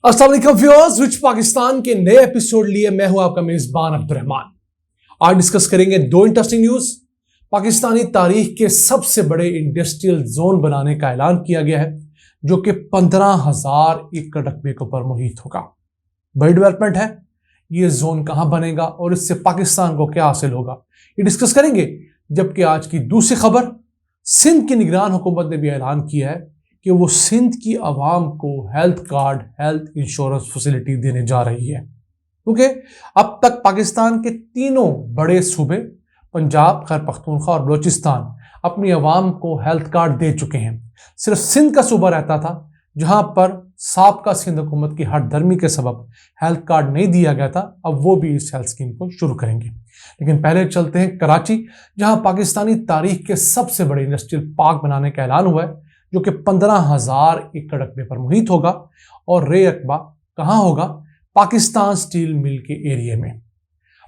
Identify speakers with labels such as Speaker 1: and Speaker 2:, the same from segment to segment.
Speaker 1: अस्सलाम वालेकुम viewers, rich Pakistan के नए एपिसोड लिए मैं हूं आपका मेजबान अब्दुर्रहमान। आज डिस्कस करेंगे दो इंटरेस्टिंग न्यूज। पाकिस्तानी तारीख के सबसे बड़े इंडस्ट्रियल जोन बनाने का ऐलान किया गया है, जो कि 15,000 एकड़ रकबे के ऊपर मुहित होगा। बड़ी डेवलपमेंट है। ये जोन कहां बनेगा और इससे पाकिस्तान को क्या हासिल होगा, ये डिस्कस करेंगे। जबकि आज की दूसरी खबर, सिंध की निगरान हुकूमत ने भी ऐलान किया है कि वो सिंध की आवाम को health card, health insurance facility देने जा रही है। क्योंकि अब तक पाकिस्तान के तीनों बड़े सूबे पंजाब, खैबर पख्तूनख्वा और बलूचिस्तान अपनी आवाम को हेल्थ कार्ड दे चुके हैं। सिर्फ सिंध का सूबा रहता था जहां पर साबका सिंध हुकूमत की हठधर्मी के सबब हेल्थ कार्ड नहीं दिया गया था। अब वो भी इस हेल्थ स्कीम को शुरू करेंगे। लेकिन पहले चलते हैं कराची, जहां पाकिस्तानी तारीख के सबसे बड़े इंडस्ट्रियल पार्क बनाने का ऐलान हुआ है, जो कि 15,000 एकड़ रकबे पर मुहित होगा। और रे रकबा कहां होगा? पाकिस्तान स्टील मिल के एरिया में।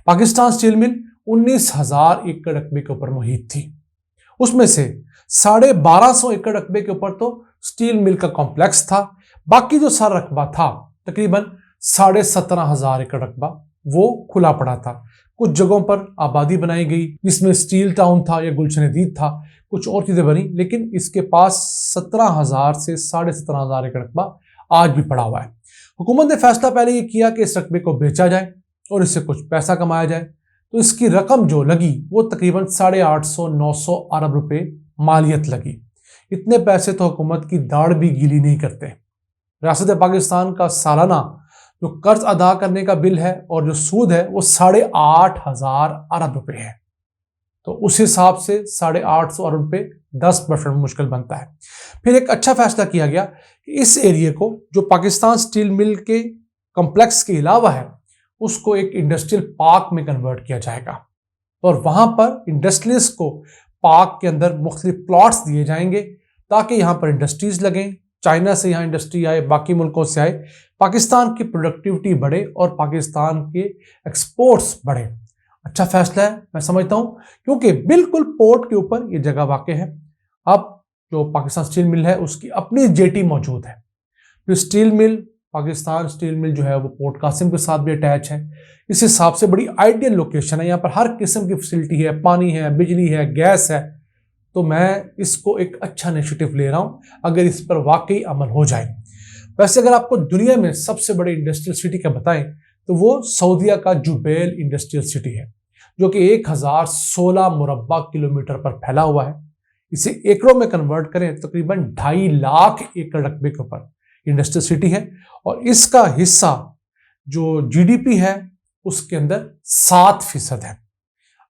Speaker 1: पाकिस्तान स्टील मिल 19,000 एकड़ रकबे के ऊपर मुहित थी। उसमें से 1250 एकड़ रकबे के ऊपर तो स्टील मिल का कॉम्प्लेक्स था। बाकी जो सारा रकबा था, तकरीबन 17,500 एकड़ रकबा, वो खुला पड़ा था। कुछ जगहों पर आबादी बनाई गई, जिसमें स्टील टाउन था या गुलशन दीद था, कुछ और चीजें बनी, लेकिन इसके पास 17,000 से 17,500 एकड़ रकबा आज भी पड़ा हुआ है। हुकूमत ने फैसला पहले ये किया कि इस रकबे को बेचा जाए और इससे कुछ पैसा कमाया जाए। तो इसकी रकम जो लगी वो तकरीबन 850-900 अरब रुपए मालियत लगी। इतने पैसे तो हुकूमत की दाढ़ भी गीली नहीं करते। रियासत पाकिस्तान का सालाना जो कर्ज अदा करने का बिल है और जो सूद है वो 8,500 अरब रुपए है। तो उस हिसाब से 850 अरब रुपए 10% मुश्किल बनता है। फिर एक अच्छा फैसला किया गया कि इस एरिया को, जो पाकिस्तान स्टील मिल के कॉम्प्लेक्स के अलावा है, उसको एक इंडस्ट्रियल पार्क में कन्वर्ट किया जाएगा। और वहां पर इंडस्ट्रियलिस्ट को पार्क के अंदर मुख्तलिफ प्लॉट्स दिए जाएंगे ताकि यहाँ पर इंडस्ट्रीज लगें। चाइना से यहाँ इंडस्ट्री आए, बाकी मुल्कों से आए, पाकिस्तान की प्रोडक्टिविटी बढ़े और पाकिस्तान के एक्सपोर्ट्स बढ़े। अच्छा फैसला है, मैं समझता हूं, क्योंकि बिल्कुल पोर्ट के ऊपर ये जगह वाक़ है। अब जो पाकिस्तान स्टील मिल है उसकी अपनी जेटी मौजूद है। फिर steel mill, Pakistan steel mill जो है वो पोर्ट कासिम के साथ भी अटैच है। इस हिसाब से बड़ी आइडियल लोकेशन है। यहाँ पर हर किस्म की फैसिलिटी है, पानी है, बिजली है, गैस है। तो मैं इसको एक अच्छा इनिशिएटिव ले रहा हूँ अगर इस पर वाकई अमल हो जाए। वैसे अगर आपको दुनिया में सबसे बड़े इंडस्ट्रियल सिटी का बताएं तो वो सऊदीया का जुबैल इंडस्ट्रियल सिटी है, जो कि 1016 मुरब्बा किलोमीटर पर फैला हुआ है। इसे एकड़ों में कन्वर्ट करें तो तकरीबन 2.5 लाख एकड़ रकबे के ऊपर इंडस्ट्रियल सिटी है। और इसका हिस्सा जो जीडीपी है उसके अंदर 7% है।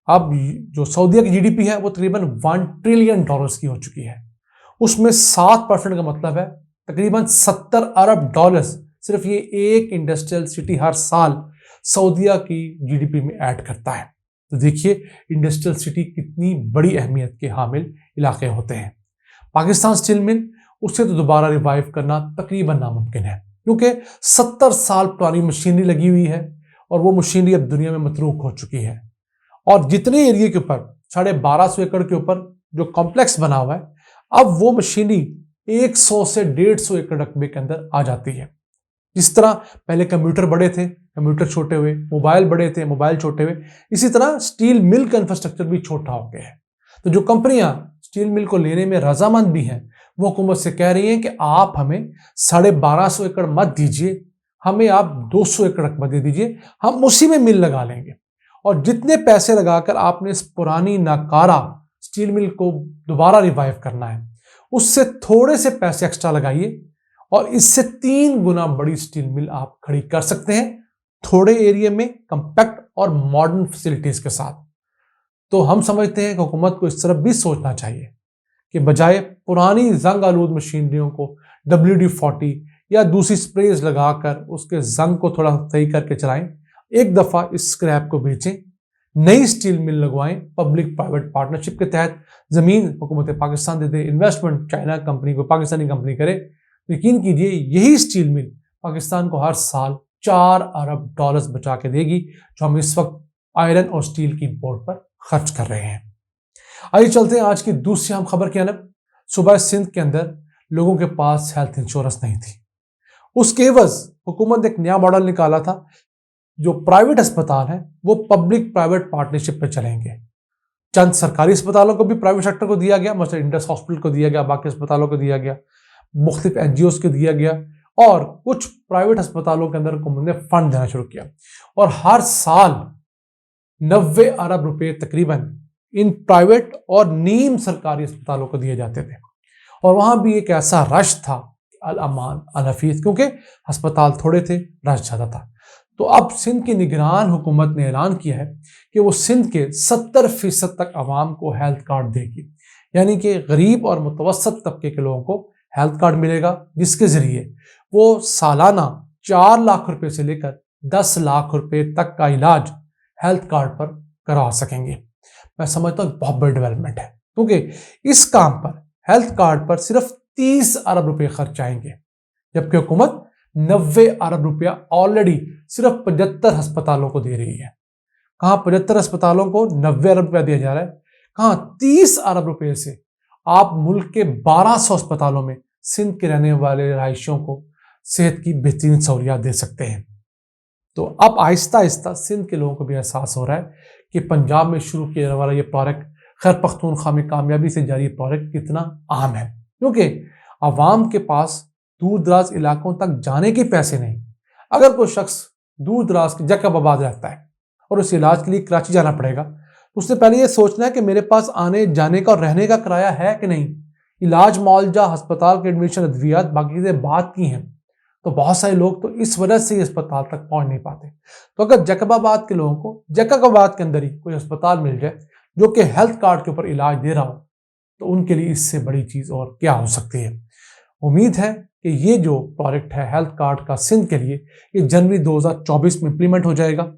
Speaker 1: अब जो सऊदीया की जीडीपी है वो तकरीबन $1 ट्रिलियन की हो चुकी है। उसमें 7% का मतलब है तकरीबन $70 अरब सिर्फ ये एक इंडस्ट्रियल सिटी हर साल सऊदीया की जीडीपी में ऐड करता है। तो देखिए इंडस्ट्रियल सिटी कितनी बड़ी अहमियत के हामिल इलाके होते हैं। पाकिस्तान स्टील मिल, उसे तो दोबारा रिवाइव करना तकरीबन नामुमकिन है, क्योंकि 70 साल पुरानी मशीनरी लगी हुई है और वो मशीनरी अब दुनिया में मतरूक हो चुकी है। और जितने एरिया के ऊपर 1250 एकड़ के ऊपर जो कॉम्प्लेक्स बना हुआ है, अब वो मशीनरी 100 से 150 एकड़ रकबे के अंदर आ जाती है। जिस तरह पहले कंप्यूटर बड़े थे, कंप्यूटर छोटे हुए, मोबाइल बड़े थे, मोबाइल छोटे हुए, इसी तरह स्टील मिल का इंफ्रास्ट्रक्चर भी छोटा हो गया है। तो जो कंपनियां स्टील मिल को लेने में रजामंद भी हैं, वो हुकूमत से कह रही हैं कि आप हमें 1250 एकड़ मत दीजिए, हमें आप 200 एकड़ रकबा दे दीजिए, हम उसी में मिल लगा लेंगे। और जितने पैसे लगाकर आपने इस पुरानी नाकारा स्टील मिल को दोबारा रिवाइव करना है, उससे थोड़े से पैसे एक्स्ट्रा लगाइए और इससे 3 गुना बड़ी स्टील मिल आप खड़ी कर सकते हैं, थोड़े एरिया में, कंपैक्ट और मॉडर्न फैसिलिटीज के साथ। तो हम समझते हैं कि हुकूमत को इस तरफ भी सोचना चाहिए कि बजाय पुरानी जंग आलूद मशीनरियों को WD-40 या दूसरी स्प्रेज लगाकर उसके जंग को थोड़ा सही करके चलाएं, एक दफा इस स्क्रैप को बेचें, नई स्टील मिल लगवाएं। पब्लिक प्राइवेट पार्टनरशिप के तहत ज़मीन हुकूमत पाकिस्तान दे दे, इन्वेस्टमेंट चाइना कंपनी को पाकिस्तानी कंपनी करे। यकीन कीजिए यही स्टील मिल पाकिस्तान को हर साल $4 अरब बचा के देगी, जो हम इस वक्त आयरन और स्टील की इंपोर्ट पर खर्च कर रहे हैं। आइए चलते हैं आज की दूसरी अहम खबर की जानब। सूबा सिंध के अंदर लोगों के पास हेल्थ इंश्योरेंस नहीं थी। उसके एवज हुकूमत ने एक नया मॉडल निकाला था, जो प्राइवेट अस्पताल हैं वो पब्लिक प्राइवेट पार्टनरशिप पे चलेंगे। चंद सरकारी अस्पतालों को भी प्राइवेट सेक्टर को दिया गया, मतलब इंडस हॉस्पिटल को दिया गया, बाकी अस्पतालों को दिया गया, मुख्तलिफ एनजीओज को दिया गया, और कुछ प्राइवेट अस्पतालों के अंदर हुकूमत ने फंड देना शुरू किया। और हर साल 90 अरब रुपए तकरीबन इन प्राइवेट और नीम सरकारी अस्पतालों को दिए जाते थे। और वहां भी एक ऐसा रश था, अल अमान अल हफीज, क्योंकि अस्पताल थोड़े थे, रश ज़्यादा था। तो अब सिंध की निगरान हुकूमत ने ऐलान किया है कि वो सिंध के 70% तक आवाम को हेल्थ कार्ड देगी, यानी कि गरीब और मुतवसत तबके के लोगों को हेल्थ कार्ड मिलेगा, जिसके ज़रिए वो सालाना 4 लाख रुपए से लेकर 10 लाख रुपए तक का इलाज हेल्थ कार्ड पर करवा सकेंगे। मैं समझता हूँ बहुत बड़ी डेवलपमेंट है, क्योंकि इस काम पर हेल्थ कार्ड पर सिर्फ 30 अरब रुपए खर्च आएंगे, जबकि हुकूमत 90 अरब रुपया ऑलरेडी सिर्फ 75 अस्पतालों को दे रही है। कहाँ 75 अस्पतालों को 90 अरब रुपया दिया जा रहा है, कहाँ 30 अरब रुपए से आप मुल्क के 1200 अस्पतालों में सिंध के रहने वाले रहायशियों को सेहत की बेहतरीन सहूलियात दे सकते हैं। तो अब आहिस्ता आहिस्ता सिंध के लोगों को भी एहसास हो रहा है कि पंजाब में शुरू किया जाने वाला ये प्रोजेक्ट, खैर पख्तूनख्वा में कामयाबी से जारी प्रोजेक्ट कितना अहम है, क्योंकि आवाम के पास दूर दराज इलाकों तक जाने के पैसे नहीं। अगर कोई शख्स दूर दराज के जैकबाबाद रहता है और उस इलाज के लिए कराची जाना पड़ेगा, तो उसने पहले ये सोचना है कि मेरे पास आने जाने का और रहने का किराया है कि नहीं, इलाज मुआवजा, अस्पताल के एडमिशन, अद्वियात बाकी से बात की हैं। तो बहुत सारे लोग तो इस वजह से अस्पताल तक पहुंच नहीं पाते। तो अगर जैकबाबाद के लोगों को जैकबाबाद के अंदर ही कोई अस्पताल मिल जाए जो कि हेल्थ कार्ड के ऊपर इलाज दे रहा हो, तो उनके लिए इससे बड़ी चीज़ और क्या हो सकती है। उम्मीद है कि ये जो प्रोजेक्ट है हेल्थ कार्ड का सिंध के लिए, ये जनवरी 2024 में इम्प्लीमेंट हो जाएगा।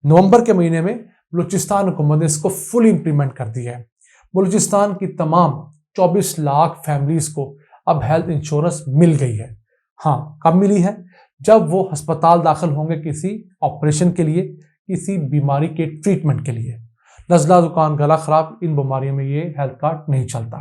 Speaker 1: नवंबर के महीने में बलूचिस्तान हुकूमत ने इसको फुल इम्प्लीमेंट कर दिया है। बलूचिस्तान की तमाम 24 लाख फैमिलीज को अब हेल्थ इंश्योरेंस मिल गई है। हाँ, कब मिली है? जब वो अस्पताल दाखिल होंगे किसी ऑपरेशन के लिए, किसी बीमारी के ट्रीटमेंट के लिए। नज़ला, जुकाम, गला खराब, इन बीमारियों में ये हेल्थ कार्ड नहीं चलता।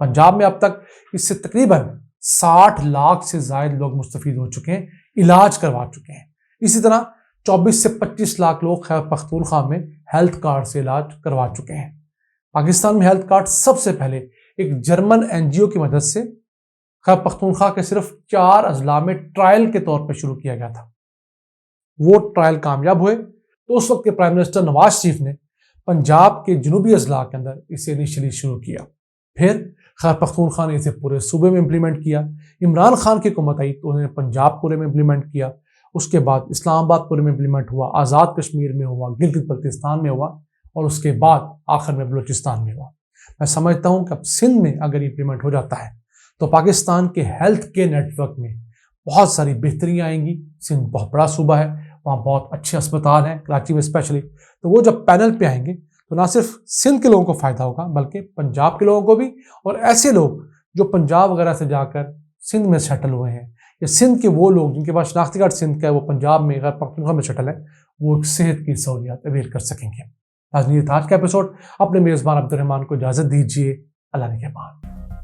Speaker 1: पंजाब में अब तक इससे तकरीबन 60 लाख से ज़ायद लोग मुस्तफ़ीद हो चुके हैं, इलाज करवा चुके हैं। इसी तरह 24 से 25 लाख लोग खैबर पख्तूनख्वा में हेल्थ कार्ड से इलाज करवा चुके हैं। पाकिस्तान में हेल्थ कार्ड सबसे पहले एक जर्मन एनजीओ की मदद से खैबर पख्तूनख्वा के सिर्फ 4 अजला में ट्रायल के तौर पर शुरू किया गया था। वो ट्रायल कामयाब हुए तो उस वक्त के प्राइम मिनिस्टर नवाज शरीफ ने पंजाब के जनूबी अजला के अंदर इसे इनिशियली शुरू किया। फिर खैबर पख्तूनख्वा ने इसे पूरे सूबे में इम्प्लीमेंट किया। इमरान खान की हुकूमत आई तो उन्होंने पंजाब पूरे में इम्प्लीमेंट किया। उसके बाद इस्लामाबाद पूरे में इम्प्लीमेंट हुआ, आज़ाद कश्मीर में हुआ, गिलगित बल्तिस्तान में हुआ, और उसके बाद आखिर में बलूचिस्तान में हुआ। मैं समझता हूँ कि अब सिंध में अगर इम्प्लीमेंट हो जाता है तो पाकिस्तान के हेल्थ के नेटवर्क में बहुत सारी बेहतरियाँ आएंगी। सिंध बहुत बड़ा सूबा है, वहाँ बहुत अच्छे अस्पताल हैं, कराची में स्पेशली। तो वो जब पैनल पे आएंगे तो ना सिर्फ सिंध के लोगों को फ़ायदा होगा, बल्कि पंजाब के लोगों को भी, और ऐसे लोग जो पंजाब वगैरह से जाकर सिंध में सेटल हुए हैं, या सिंध के वो लोग जिनके पास शनाख्ती कार्ड सिंध का है, वो पंजाब में खैबर पख्तूनख्वा में सेटल है, वो सेहत की सहूलियात अवेल कर सकेंगे। आज का एपिसोड। अपने मेज़बान अब्दुल रहमान को इजाज़त दीजिए। अल्लाह ने के बाद।